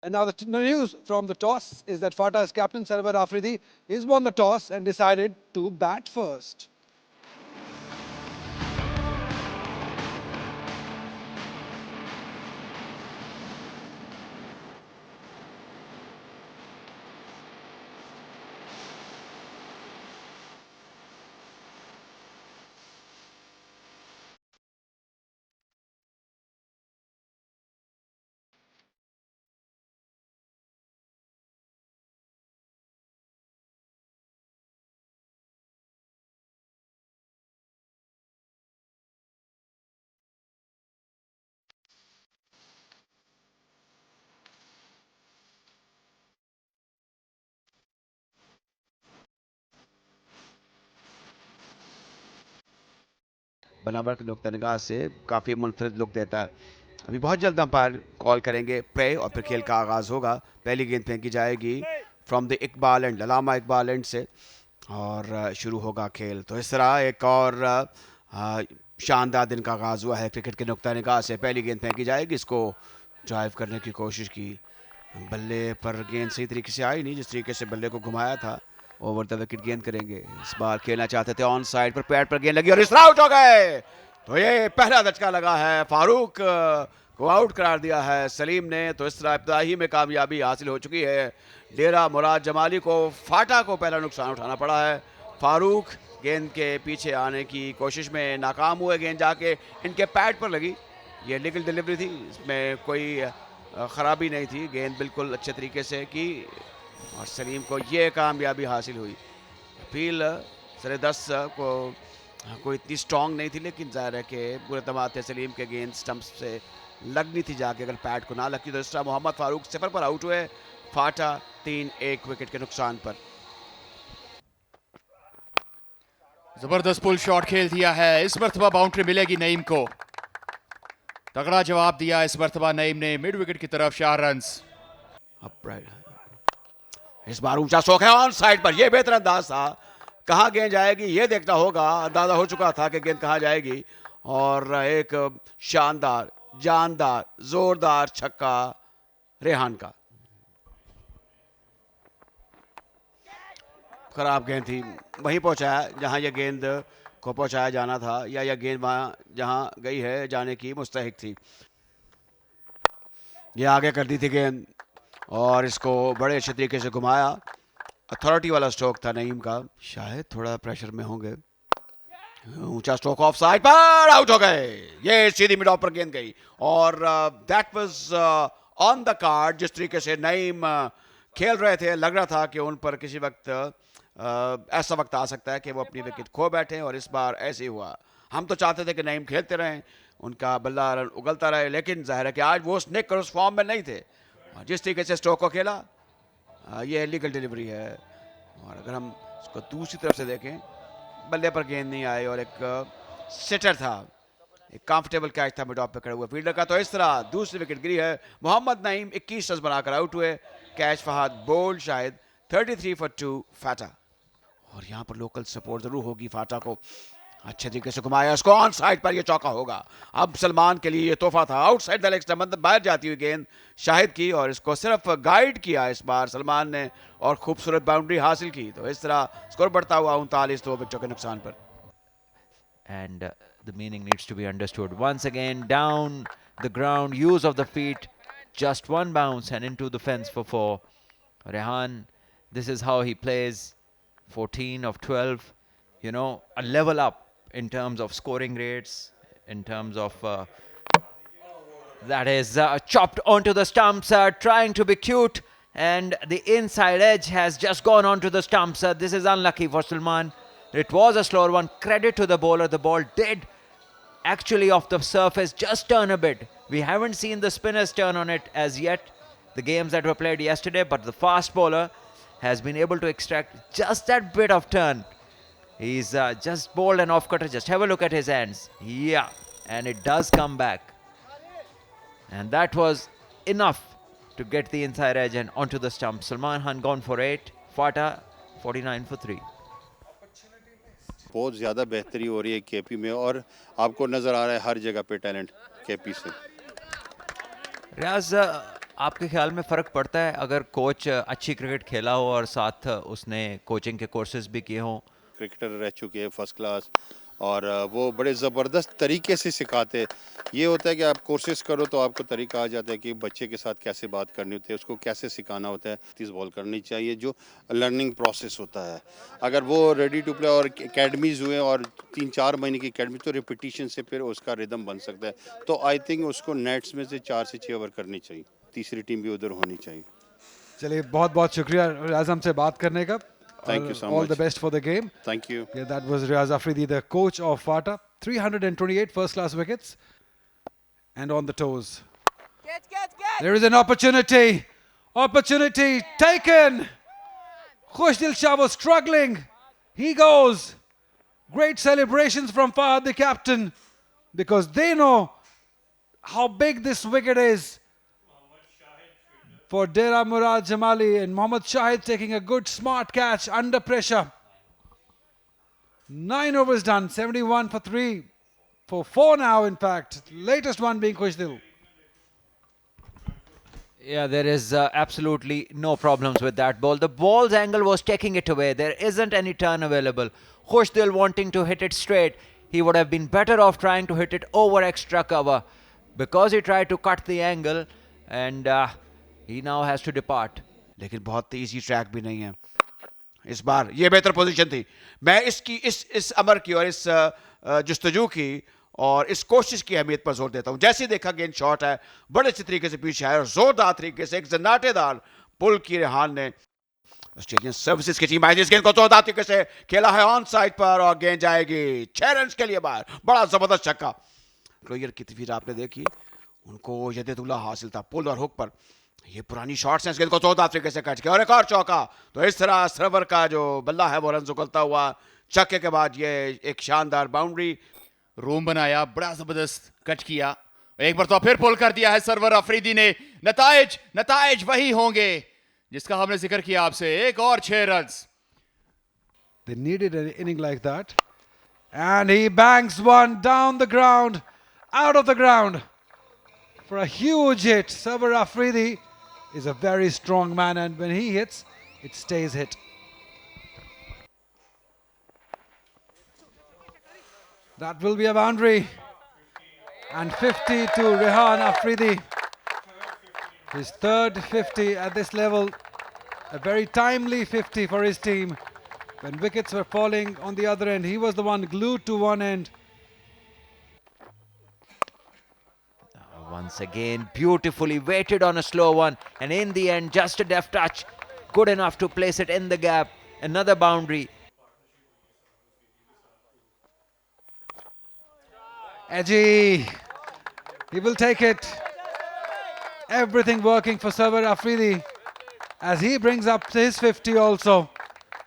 And now the news from the toss is that Fatah's captain Sarwar Afridi has won the toss and decided to bat first. बनावट के नुक्ता निगाह से काफ़ी मुनफरद look देता है। अभी बहुत जल्द अंपायर कॉल करेंगे प्ले और फिर खेल का आगाज़ होगा। पहली गेंद फेंकी जाएगी from the Iqbal and Allama Iqbal and से और शुरू होगा खेल। तो इस तरह एक और शानदार दिन का आगाज़ हुआ है क्रिकेट के नुक्ता निगाह से। पहली गेंद फेंकी जाएगी, इसको ड्राइव करने की कोशिश की, बल्ले पर गेंद सही तरीके से आई नहीं, जिस तरीके से बल्ले को घुमाया था। ओवर द विकेट गेंद करेंगे, इस बार खेलना चाहते थे ऑन साइड पर, पैड पर गेंद लगी और इस आउट हो गए। तो ये पहला धचका लगा है, फारूक को आउट करार दिया है सलीम ने। तो इस तरह इब्तदा ही में कामयाबी हासिल हो चुकी है। डेरा मुराद जमाली को, फाटा को पहला नुकसान उठाना पड़ा है। फारूक गेंद के पीछे आने की कोशिश में नाकाम हुए, गेंद जाके इनके पैड पर लगी। ये लीगल डिलीवरी थी, इसमें कोई ख़राबी नहीं थी, गेंद बिल्कुल अच्छे तरीके से की और सलीम को ये कामयाबी हासिल हुई। अपील सरे 10 को कोई इतनी स्ट्रॉन्ग नहीं थी, लेकिन ज़ाहिर है कि पूरे तमाम थे सलीम के गेंद स्टंप्स से लगनी थी जाके, अगर पैड को ना लगती तो इस तरह मोहम्मद फारूक सिफर पर आउट हुए। फाटा 3-1 विकेट के नुकसान पर। जबरदस्त पुल शॉट खेल दिया है, इस मरतबा बाउंड्री मिलेगी नईम को। तगड़ा जवाब दिया इस मरतबा नईम ने मिड विकेट की तरफ 4 रन्स। इस बार ऊंचा स्ट्रोक है ऑन साइड पर, यह बेहतर अंदाज था, कहां गेंद जाएगी ये देखना होगा। अंदाजा हो चुका था कि गेंद कहां जाएगी और एक शानदार जानदार जोरदार छक्का रेहान का। खराब गेंद थी, वहीं पहुंचाया जहां यह गेंद को पहुंचाया जाना था, या यह गेंद वहां जहां गई है जाने की मुस्तहिक थी। ये आगे कर दी थी गेंद और इसको बड़े अच्छे तरीके से घुमाया। अथॉरिटी वाला स्ट्रोक था नईम का, शायद थोड़ा प्रेशर में होंगे। ऊंचा स्ट्रोक ऑफ साइड पर, आउट हो गए। ये सीधी मिड ऑफ पर गेंद गई और that was on the card. जिस तरीके से नईम खेल रहे थे, लग रहा था कि उन पर किसी वक्त ऐसा वक्त आ सकता है कि वो अपनी विकेट खो बैठे और इस बार ऐसे ही हुआ। हम तो चाहते थे कि नईम खेलते रहें, उनका बल्ला रन उगलता रहे, लेकिन जाहिर है कि आज वो स्निक और उस फॉर्म में नहीं थे। जिस तरीके से स्ट्रोक को खेला, ये लीगल डिलीवरी है। और अगर हम इसको दूसरी तरफ से देखें, बल्ले पर गेंद नहीं आई और एक सिटर था, एक कंफर्टेबल कैच था मिड ऑफ पे खड़े हुए फील्डर का। तो इस तरह दूसरी विकेट गिरी है। मोहम्मद नईम 21 रन बनाकर आउट हुए। Catch Fahad bowled Shahid 33 for 2 फाटा। और यहाँ पर लोकल सपोर्ट जरूर होगी, फाटा को अच्छे तरीके से घुमाया, इसको ऑन साइड पर, यह चौका होगा। अब सलमान के लिए ये तोहफा था, आउटसाइड द लेग स्टंप, मतलब बाहर जाती हुई गेंद शाहिद की और इसको सिर्फ गाइड किया इस बार सलमान ने और खूबसूरत बाउंड्री हासिल की। तो इस तरह स्कोर बढ़ता हुआ 39 2 विकेटों के नुकसान पर। And the meaning needs to be understood. Once again, down the ground, use of the feet, just one bounce and into the fence for 4. Rehan, this is how he plays. 14 of 12, you know, a level up in terms of scoring rates, in terms of that is chopped onto the stumps, trying to be cute, and the inside edge has just gone onto the stumps. This is unlucky for Sulman. It was a slower one. Credit to the bowler. The ball did actually off the surface just turn a bit. We haven't seen the spinners turn on it as yet, the games that were played yesterday, but the fast bowler has been able to extract just that bit of turn. He's just bowled an off-cutter. Just have a look at his hands. Yeah, and it does come back. And that was enough to get the inside edge and onto the stump. Salman Khan gone for 8. Fata 49 for 3. बहुत ज़्यादा बेहतरी हो रही है KP में और आपको नज़र आ रहा है हर जगह पे टैलेंट केपी से। Riaz, आपके ख्याल में फ़र्क पड़ता है अगर कोच अच्छी क्रिकेट खेला हो और साथ उसने कोचिंग के कोर्सेज भी किए हों? क्रिकेटर रह चुके हैं फर्स्ट क्लास, और वो बड़े ज़बरदस्त तरीके से सिखाते हैं। ये होता है कि आप कोर्सेज करो तो आपको तरीका आ जाता है कि बच्चे के साथ कैसे बात करनी होती है, उसको कैसे सिखाना होता है, 30 बॉल करनी चाहिए, जो लर्निंग प्रोसेस होता है। अगर वो रेडी टू प्ले और एकेडमीज हुए और 3-4 महीने की एकेडमी, तो रिपीटिशन से फिर उसका रिदम बन सकता है। तो आई थिंक उसको नेट्स में से 4 से 6 ओवर करनी चाहिए, तीसरी टीम भी उधर होनी चाहिए। चलिए बहुत बहुत शुक्रिया रियाज हमसे बात करने का. Thank you so All much. the best for the game. Thank you. Yeah, that was Riaz Afridi, the coach of FATA. 328 first-class wickets. And on the toes. There is an opportunity. Opportunity taken. Khushdil Shah was struggling. He goes. Great celebrations from Fahad, the captain, because they know how big this wicket is for Dera Murad Jamali, and Mohammad Shahid taking a good smart catch under pressure. 9 overs done, 71 for 3, for 4 now in fact. Latest one being Khushdil. Yeah, there is absolutely no problems with that ball. The ball's angle was taking it away. There isn't any turn available. Khushdil wanting to hit it straight. He would have been better off trying to hit it over extra cover. Because he tried to cut the angle, and he now has to depart. लेकिन बहुत easy track भी नहीं है इस बार. ये बेहतर position थी. मैं इसकी इस अमर की और इस जुस्तजू की और इस कोशिश की अहमियत पर जोर देता हूं. जैसे ही देखा गेंद शॉट है, बड़े अच्छे तरीके से पीछे आया और जोरदार तरीके से एक जन्नाटेदार पुल की रेहान ने ऑस्ट्रेलियन सर्विसेज की टीम आई इस गेंद को जोरदार तरीके से खेला है ऑन साइड पर और गेंद जाएगी 6 रन के लिए बाहर. बड़ा जबरदस्त छक्का. क्लोयर की तस्वीर आपने देखी, उनको यदुल्ला हासिल था पुल और हुक पर. ये पुरानी शॉट्स हैं, इस गेंद को 14 तरीके से कैच किया और एक और चौका. तो इस तरह सरवर का जो बल्ला है वो रन उगलता हुआ. छक्के के बाद ये एक शानदार बाउंड्री. रूम बनाया, बड़ा जबरदस्त कट किया, एक बार तो फिर पुल कर दिया है सरवर अफरीदी ने. नताइज वही होंगे जिसका हमने जिक्र किया आपसे. एक और 6 run. They needed an inning like that. And he bangs one down the ground, out of the ground, for a huge hit. Sarwar Afridi is a very strong man, and when he hits, it stays hit. That will be a boundary. And 50 to Rehan Afridi. His third 50 at this level. A very timely 50 for his team. When wickets were falling on the other end, he was the one glued to one end. Once again, beautifully weighted on a slow one, and in the end, just a deft touch, good enough to place it in the gap. Another boundary. Edgy, he will take it. Everything working for Sarwar Afridi as he brings up his 50 also.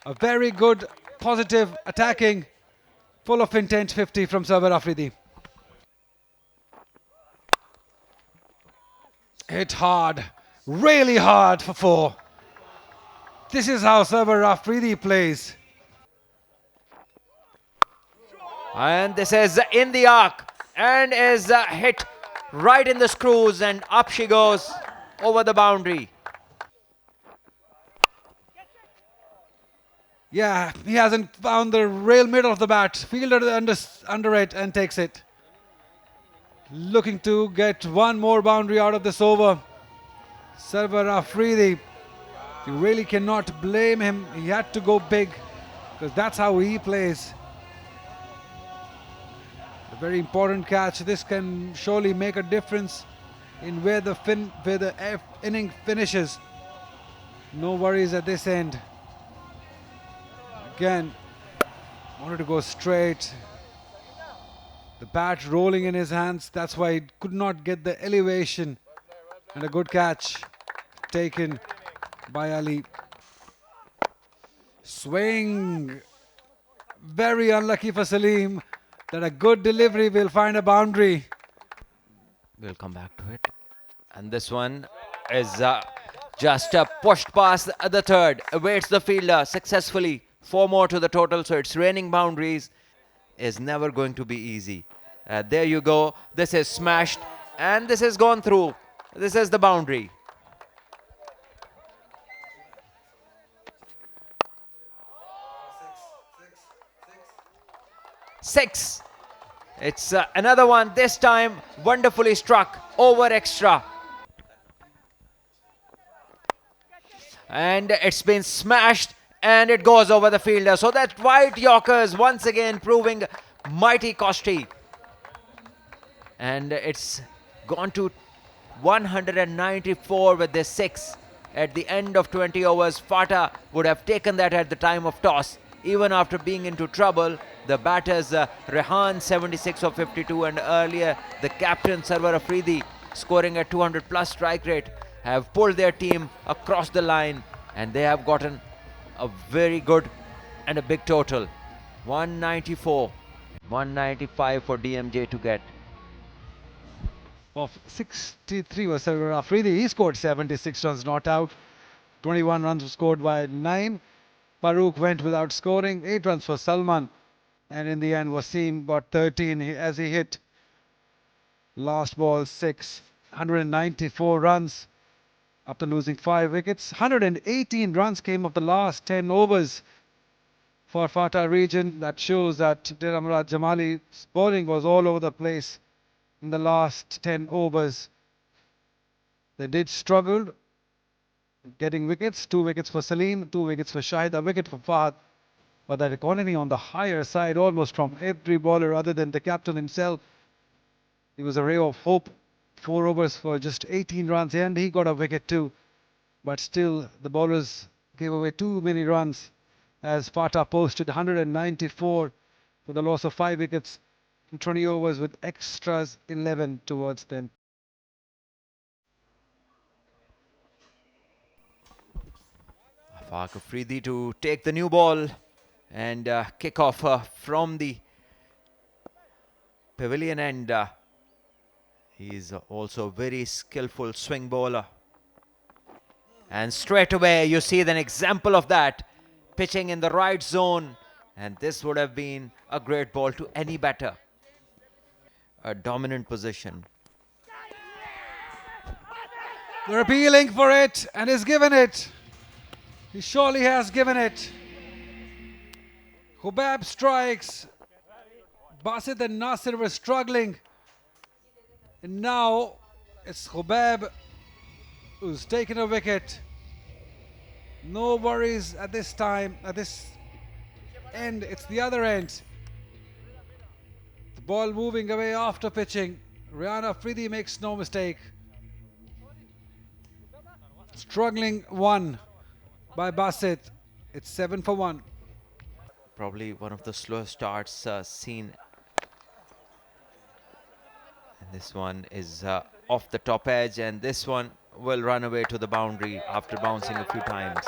A very good, positive, attacking, full of intent 50 from Sarwar Afridi. Hit hard, really hard for 4. This is how Sarwar Afridi plays. And this is in the arc and is hit right in the screws, and up she goes over the boundary. Yeah, he hasn't found the real middle of the bat. Fielder under it and takes it. Looking to get one more boundary out of this over. Sarwar Afridi, you really cannot blame him. He had to go big because that's how he plays. A very important catch. This can surely make a difference in where the inning finishes. No worries at this end. Again, wanted to go straight. The bat rolling in his hands. That's why he could not get the elevation. And a good catch taken by Ali. Swing. Very unlucky for Salim that a good delivery will find a boundary. We'll come back to it. And this one is just pushed past the third. Awaits the fielder successfully. 4 more to the total, so it's raining boundaries. Is never going to be easy. There you go. This is smashed and this has gone through. This is the boundary. 6. It's another one, this time wonderfully struck over extra. And it's been smashed and it goes over the fielder. So that white Yorkers once again proving mighty costly. And it's gone to 194 with this 6. At the end of 20 overs, Fata would have taken that at the time of toss. Even after being into trouble, the batters Rehan 76 of 52 and earlier the captain Sarwar Afridi scoring a 200 plus strike rate have pulled their team across the line, and they have gotten a very good and a big total. 194, 195 for DMJ to get. Of 63 was Sarwar Afridi. He scored 76 runs not out. 21 runs were scored by 9. Farooq went without scoring. 8 runs for Salman. And in the end, Wasim got 13 as he hit last ball 6. 194 runs after losing 5 wickets. 118 runs came of the last 10 overs for Fata region. That shows that Amrad Jamali's bowling was all over the place in the last 10 overs. They did struggle getting wickets. 2 wickets for Salim, 2 wickets for Shahid, a wicket for Fahad. But that economy on the higher side almost from every bowler other than the captain himself. He was a ray of hope. 4 overs for just 18 runs and he got a wicket too. But still the bowlers gave away too many runs as Fata posted 194 for the loss of 5 wickets in 20 overs with extras 11 towards them. Afaq Afridi to take the new ball and kick off from the pavilion end. He's also a very skillful swing bowler. And straight away you see an example of that. Pitching in the right zone. And this would have been a great ball to any batter. A dominant position. They're appealing for it and he's given it. He surely has given it. Khubab strikes. Basit and Nasir were struggling. And now it's Khubab who's taken a wicket. No worries at this time, at this end. It's the other end. The ball moving away after pitching. Rehan Afridi makes no mistake. Struggling one by Basit. It's 7 for 1. Probably one of the slowest starts seen. And this one is off the top edge, and this one will run away to the boundary after bouncing a few times.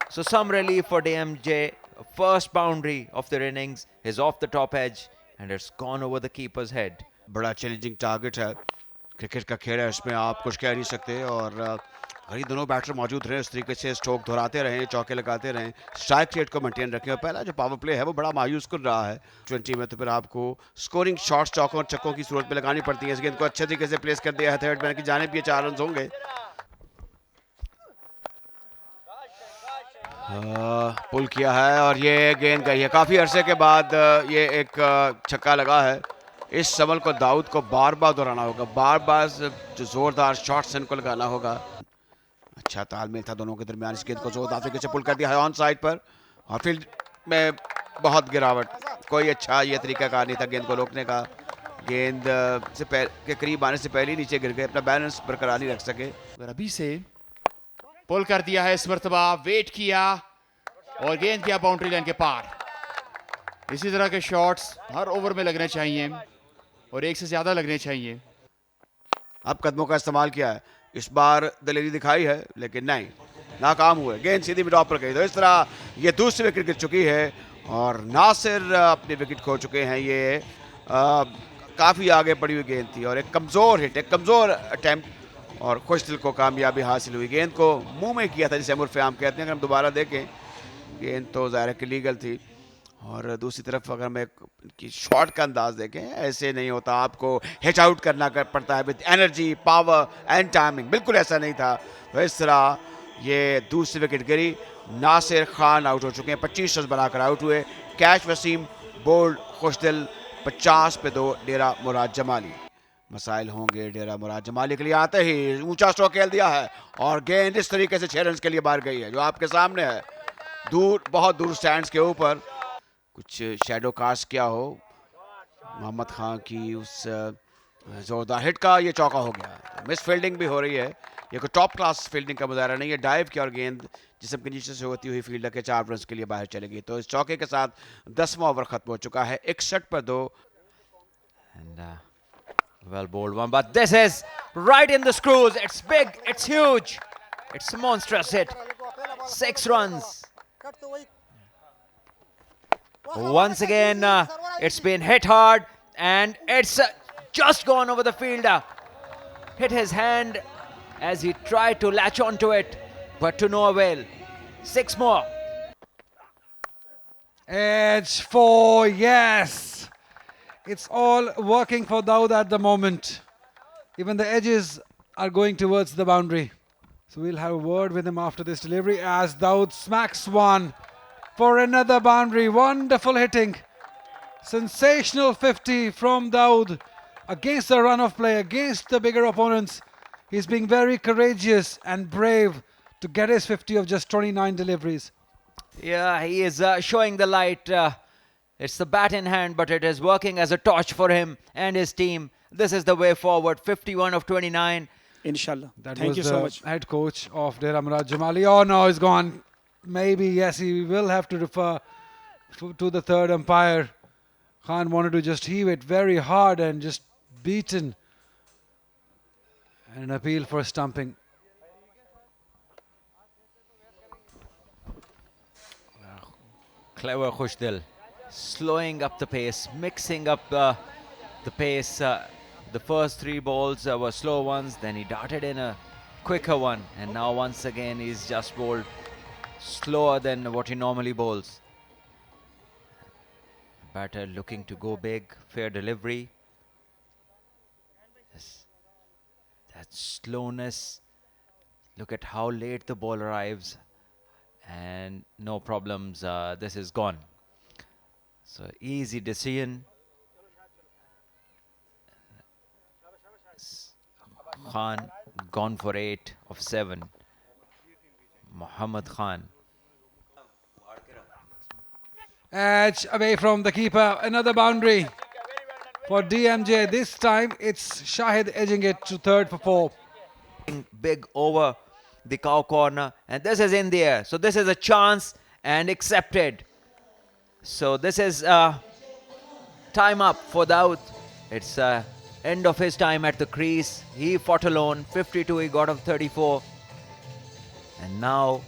So some relief for DMJ. First boundary of their innings is off the top edge and it's gone over the keeper's head. बड़ा challenging target है, cricket का खेल है, इसमें आप कुछ कह नहीं सकते। और अगर ये दोनों बैटर मौजूद रहे, इस तरीके से स्ट्रोक दोहराते रहें, चौके लगाते रहें, स्ट्राइक रेट को मेंटेन रखें। और पहला जो पावर प्ले है वो बड़ा मायूस कर रहा है 20 में, तो फिर आपको स्कोरिंग शॉट्स चौकों और छक्कों की सूरत में लगानी पड़ती है। इस गेंद को अच्छे तरीके से प्लेस कर दिया है थर्ड मैन की जानिब, ये 4 रन होंगे। पुल किया है और ये गेंद गई है। काफ़ी अरसे के बाद ये एक छक्का लगा है। इस समल को दाऊद को बार बार दोहराना होगा, बार बार जो ज़ोरदार शॉट्स इनको लगाना होगा। अच्छा तालमेल था दोनों के दरमियान। इस गेंद को जोरदार तरीके से पुल कर दिया है ऑन साइड पर और फील्ड में बहुत गिरावट। कोई अच्छा ये तरीकाकार नहीं था गेंद को रोकने का। गेंद से के करीब आने से पहले ही नीचे गिर गए, अपना बैलेंस बरकरार नहीं रख सके। अभी से पुल कर दिया है इस मर्तबा, वेट किया और गेंद किया बाउंड्री लाइन के पार। इसी तरह के शॉट्स हर ओवर में लगने चाहिए और एक से ज्यादा लगने चाहिए। अब कदमों का इस्तेमाल किया है, इस बार दलेरी दिखाई है लेकिन नहीं, नाकाम हुए। गेंद सीधी मिड ऑफ पर गई। तो इस तरह ये दूसरी विकेट गिर चुकी है और नासिर अपनी विकेट खो चुके हैं। ये काफ़ी आगे पड़ी हुई गेंद थी और एक कमज़ोर हिट, एक कमज़ोर अटैम्प्ट और खुश दिल को कामयाबी हासिल हुई। गेंद को मुंह में किया था जिसे अमर आम कहते हैं। अगर हम दोबारा देखें गेंद तो ज़ाहिर है कि लीगल थी। और दूसरी तरफ अगर मैं कि शॉट का अंदाज देखें, ऐसे नहीं होता, आपको हिट आउट करना पड़ता है with energy, power and timing. बिल्कुल ऐसा नहीं था। तो इस तरह ये दूसरी विकेट गिरी। नासिर खान आउट हो चुके हैं, 25 रन बनाकर आउट हुए। कैश वसीम बोल्ड खुशदिल 50 पे 2 डेरा मुराद जमाली। मसाइल होंगे डेरा मुराद जमाली के लिए। आते ही ऊंचा स्ट्रोक खेल दिया है और गेंद इस तरीके से 6 रन के लिए बाहर गई है, जो आपके सामने है, दूर, बहुत दूर स्टैंड्स के ऊपर। कुछ शैडो कास्ट किया हो मोहम्मद खान की उस जोरदार हिट का, ये चौका हो गया। मिस फील्डिंग भी हो रही है, ये कोई टॉप क्लास फील्डिंग का मुजाहरा नहीं है। डाइव किया और गेंद जिस्म के नीचे से होती हुई फील्डर के 4 रन के लिए बाहर चलेगी। तो इस चौके के साथ 10वां ओवर खत्म हो चुका है, 61 पर 2। And well bowled one, but this is right in the screws. It's big, it's huge, it's a monstrous hit. 6 runs. Once again, it's been hit hard and it's just gone over the fielder. Hit his hand as he tried to latch onto it, but to no avail. 6 more. Edge 4, yes. It's all working for Dawood at the moment. Even the edges are going towards the boundary. So we'll have a word with him after this delivery as Dawood smacks one for another boundary. Wonderful hitting. Sensational 50 from Dawood against the run of play, against the bigger opponents. He's being very courageous and brave to get his 50 of just 29 deliveries. Yeah, he is showing the light. It's the bat in hand, but it is working as a torch for him and his team. This is the way forward. 51 of 29. Inshallah. That Thank was you the so much. head coach of Dera Murad Jamali. Oh no, he's gone. Maybe, yes, he will have to refer to the third umpire. Khan wanted to just heave it very hard and just beaten. And an appeal for stumping. Clever Khushdil. Slowing up the pace, mixing up the pace. The first 3 balls were slow ones, then he darted in a quicker one, and now once again he's just bowled slower than what he normally bowls. Batter looking to go big, fair delivery. Yes. That slowness. Look at how late the ball arrives, and no problems. This is gone. So easy decision. Khan gone for 8 of 7. Muhammad Khan. Edge away from the keeper. Another boundary for DMJ. This time it's Shahid edging it to third for 4. Big over the cow corner, and this is in the air. So this is a chance and accepted. So this is time up for Dawood. It's end of his time at the crease. He fought alone. 52, he got of 34. And now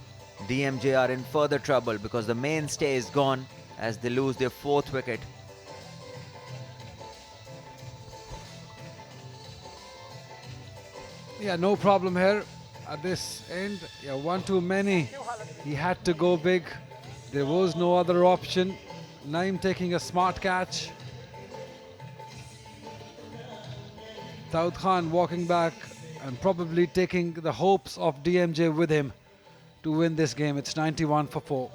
DMJ are in further trouble because the mainstay is gone as they lose their 4th wicket. Yeah, no problem here at this end. Yeah, one too many. He had to go big. There was no other option. Naeem taking a smart catch. Dawood Khan walking back and probably taking the hopes of DMJ with him to win this game. It's 91 for 4.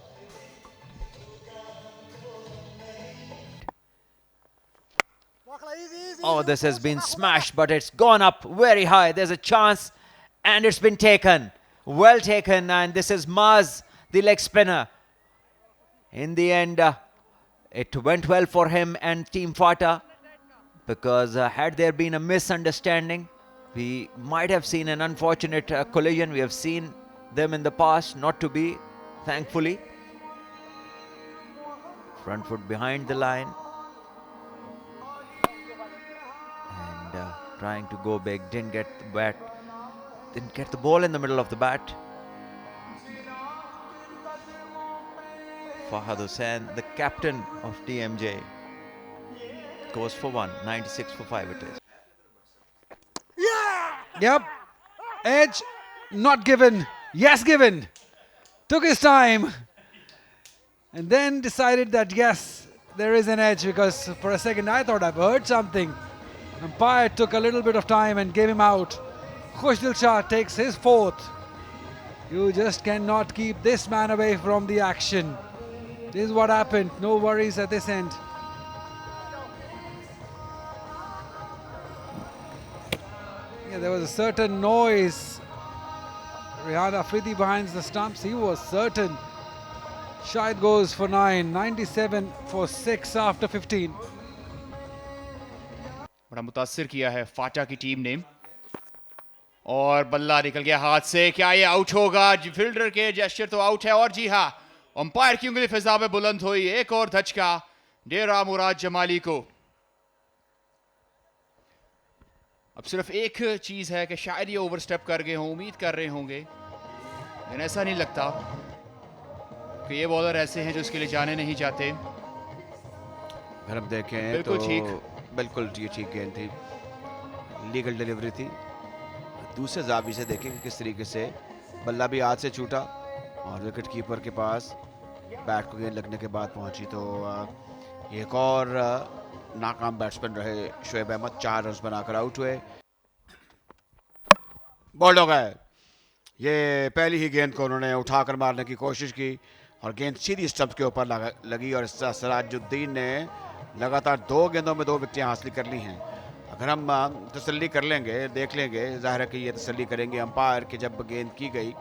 Oh, this has been smashed, but it's gone up very high. There's a chance, and it's been taken. Well taken, and this is Maz, the leg spinner. In the end, it went well for him and Team Fata, because had there been a misunderstanding, we might have seen an unfortunate collision. We have seen them in the past, not to be, thankfully. Front foot behind the line. And trying to go big, didn't get the ball in the middle of the bat. Fahad Hussain, the captain of DMJ, goes for 1. 96 for 5 it is. Yep. Edge not given. Yes, given. Took his time. And then decided that yes, there is an edge, because for a second I thought I've heard something. Umpire took a little bit of time and gave him out. Khushdil Shah takes his 4th. You just cannot keep this man away from the action. This is what happened. No worries at this end. Yeah, there was a certain noise. Rehan Afridi behind the stumps. He was certain. Shahid goes for 9. 97 for 6 after 15. बड़ा मुतासिर किया है फाटा की team ने और बल्ला निकल गया हाथ से। क्या ये आउट होगा? फील्डर के जेस्चर तो आउट है और जी हाँ, अंपायर की उंगली फिजा में बुलंद हुई। एक और धचका डेरा मुराद जमाली को। अब सिर्फ एक चीज है कि शायद ये ओवरस्टेप कर गए हों, उम्मीद कर रहे होंगे, लेकिन ऐसा नहीं लगता कि ये बॉलर ऐसे हैं जो इसके लिए जाने नहीं चाहते। अगर हम देखें बिल्कुल तो ठीक। बिल्कुल ये ठीक गेंद थी, लीगल डिलीवरी थी। दूसरे जावी से देखें कि किस तरीके से बल्ला भी हाथ से छूटा और विकेट कीपर के पास बैट को गेंद लगने के बाद पहुंची। तो एक और नाकाम बैट्समैन रहे शोएब अहमद, 4 रन बनाकर आउट हुए। बॉल्ड हो गए। ये पहली ही गेंद को उन्होंने उठाकर मारने की कोशिश की और गेंद सीधी स्टंप के ऊपर लगी और इस तरह सिराजुद्दीन ने लगातार 2 गेंदों में 2 विकेटें हासिल कर ली हैं। अगर हम तसल्ली कर लेंगे, देख लेंगे, जाहिर है कि ये तसल्ली करेंगे अंपायर कि जब गेंद की गई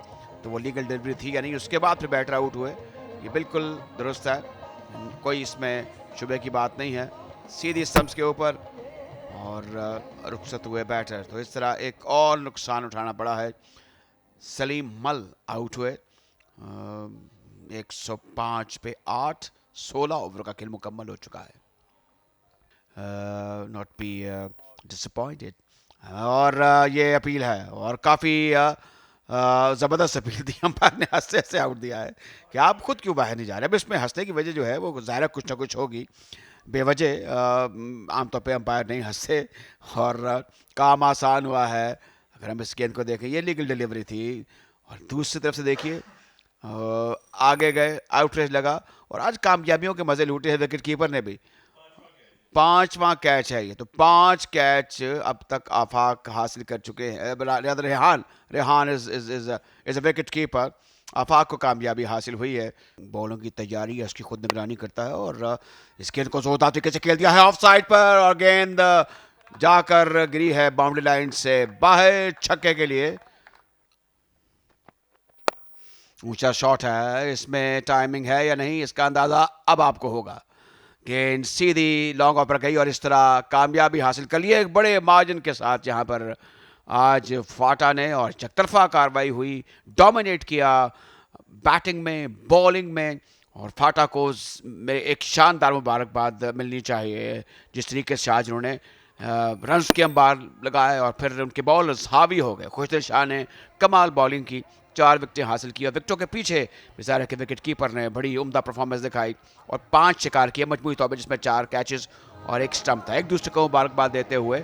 तो वो लीगल डिलीवरी थी या नहीं, उसके बाद फिर बैटर आउट हुए। ये बिल्कुल दुरुस्त है, कोई इसमें शुबे की बात नहीं है। सीधी स्टंप्स के ऊपर और रुखसत हुए बैटर। तो इस तरह एक और नुकसान उठाना पड़ा है। सलीम मल आउट हुए 105 पे 8। 16 ओवर का खेल मुकम्मल हो चुका है। Not be disappointed. और ये अपील है और काफ़ी ज़बरदस्त अपील दी अंपायर ने, हंसते हंसते आउट दिया है कि आप खुद क्यों बाहर नहीं जा रहे। अब इसमें हंसने की वजह जो है वो ज़ाहिर कुछ ना कुछ होगी, बेवजह आमतौर पे अंपायर नहीं हंसते और काम आसान हुआ है। अगर हम इस गेंद को देखें, ये लीगल डिलीवरी थी और दूसरी तरफ से देखिए आगे गए, आउटरेज लगा और आज कामयाबियों के मज़े लूटे हैं विकेट कीपर ने भी। 5वां कैच है ये, तो 5 कैच अब तक आफाक हासिल कर चुके हैं। Rehan is a wicket keeper. Afaq को कामयाबी हासिल हुई है। बॉलों की तैयारी है, उसकी खुद निगरानी करता है और इस गेंद को जोरदार तरीके से खेल दिया है ऑफ साइड पर और गेंद जाकर गिरी है बाउंड्री लाइन से बाहर छक्के के लिए। ऊंचा शॉट है, इसमें टाइमिंग है या नहीं इसका अंदाजा अब आपको होगा। गेंद सीधी लॉन्ग ऑफ पर गई और इस तरह कामयाबी हासिल कर ली है एक बड़े मार्जिन के साथ, जहां पर आज फाटा ने और चकतरफा कार्रवाई हुई, डोमिनेट किया बैटिंग में, बॉलिंग में। और फाटा को में एक शानदार मुबारकबाद मिलनी चाहिए जिस तरीके से आज उन्होंने रन्स के अंबार लगाए और फिर उनके बॉलर्स हावी हो गए। खुशदिल शाह ने कमाल बॉलिंग की, 4 विकेटें हासिल की और विकेटों के पीछे बेचारे के विकेट कीपर ने बड़ी उम्दा परफॉर्मेंस दिखाई और 5 शिकार किए मजमूई तौर पर, जिसमें 4 कैचेस और 1 स्टंप था। एक दूसरे को मुबारकबाद देते हुए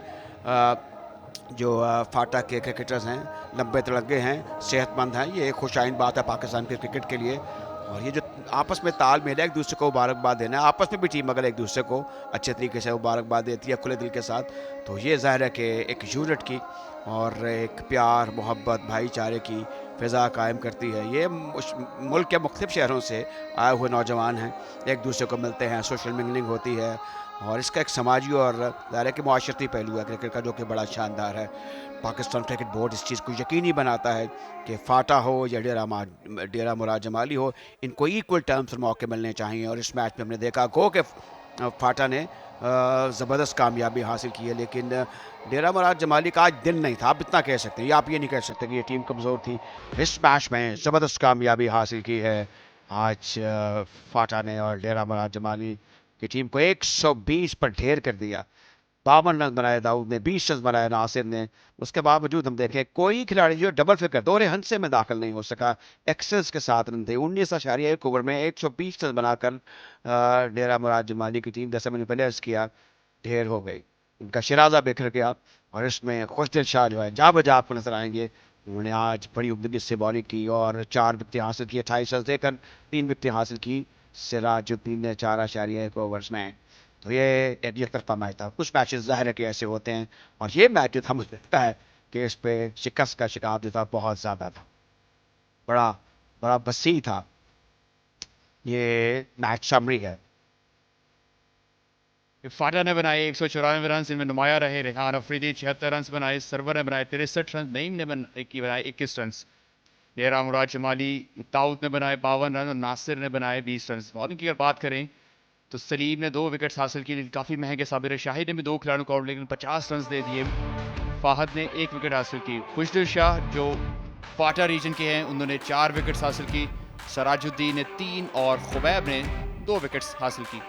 जो फाटा के क्रिकेटर्स हैं, लंबे तिड़ंगे हैं, सेहतमंद हैं, ये एक खुशाइन बात है पाकिस्तान के क्रिकेट के लिए। और ये जो आपस में तालमेल है, एक दूसरे को मुबारकबाद देना है, आपस में भी टीम अगर एक दूसरे को अच्छे तरीके से मुबारकबाद देती है खुले दिल के साथ, तो ये ज़ाहिर है कि एक यूनिट की और एक प्यार, मोहब्बत, भाईचारे की फ़िज़ा कायम करती है। ये मुल्क के मुख्तलिफ़ शहरों से आए हुए नौजवान हैं, एक दूसरे को मिलते हैं, सोशल मिंगलिंग होती है और इसका एक समाजी और ज़ाहिर के मुआशरती पहलू है क्रिकेट का, जो कि बड़ा शानदार है। पाकिस्तान क्रिकेट बोर्ड इस चीज़ को यकीनी बनाता है कि फाटा हो या डेरा मुराद जमाली हो, इनको इक्वल टर्म्स और मौके मिलने चाहिए। और इस मैच में हमने देखा गो कि फाटा ने ज़बरदस्त कामयाबी हासिल की है, लेकिन डेरा मुराद जमाली का आज दिन नहीं था, आप इतना कह सकते हैं। आप ये नहीं कह सकते कि ये टीम कमज़ोर थी। इस मैच में ज़बरदस्त कामयाबी हासिल की है आज फाटा ने और डेरा मुराद जमाली की टीम को 120 पर ढेर कर दिया। 52 रन बनाए दाऊद ने, 20 रन बनाए नासिर ने। उसके बावजूद हम देखें कोई खिलाड़ी जो डबल फिगर दोहरे हंसे में दाखिल नहीं हो सका। एक्सेस के 7 रन थे 19.1 ओवर में, 120 रन बनाकर डेरा मुराद जमाली की टीम, जैसे मैंने पहले अर्ज किया, ढेर हो गई। उनका शराजा बिखर गया और इसमें खुशदिल शाह जो है जा बजा आपको नजर आएंगे। उन्होंने आज बड़ी उम्मीद से बॉलिंग की और 4 विकेटें हासिल की, 28 रन देकर 3 विकेटें हासिल की सिराजुद्दीन ने 4.1 ओवर्स में। तो ये एक तरफा मैच था। कुछ मैचेस ज़ाहिर है कि ऐसे होते हैं और ये मैच जो था मुझे लगता है कि इस पे शिकस्त का शिकार जो था बहुत ज़्यादा था, बड़ा वसी था। ये मैच समरी है। फाटा ने बनाए 194 रन, इनमें नुमाया रहे रेहान अफरीदी 76 रन बनाए, सरवर ने बनाए 63 रन, नईम ने बनाए 21 रन, डेरा मुराद जमाली दाऊद ने बनाए 52 रन और नासिर ने बनाए 20 रन। बॉलिंग की अगर बात करें तो सलीम ने 2 विकेट्स हासिल की, काफ़ी महंगे साबिर शाहिद ने भी 2 खिलाड़ियों को आउट लेकिन 50 रन दे दिए। फाहद ने 1 विकेट हासिल की। खुशदिल शाह जो फाटा रीजन के हैं उन्होंने 4 विकेट्स हासिल की, सराजुद्दीन ने 3 और खुबैब ने 2 विकेट्स हासिल की।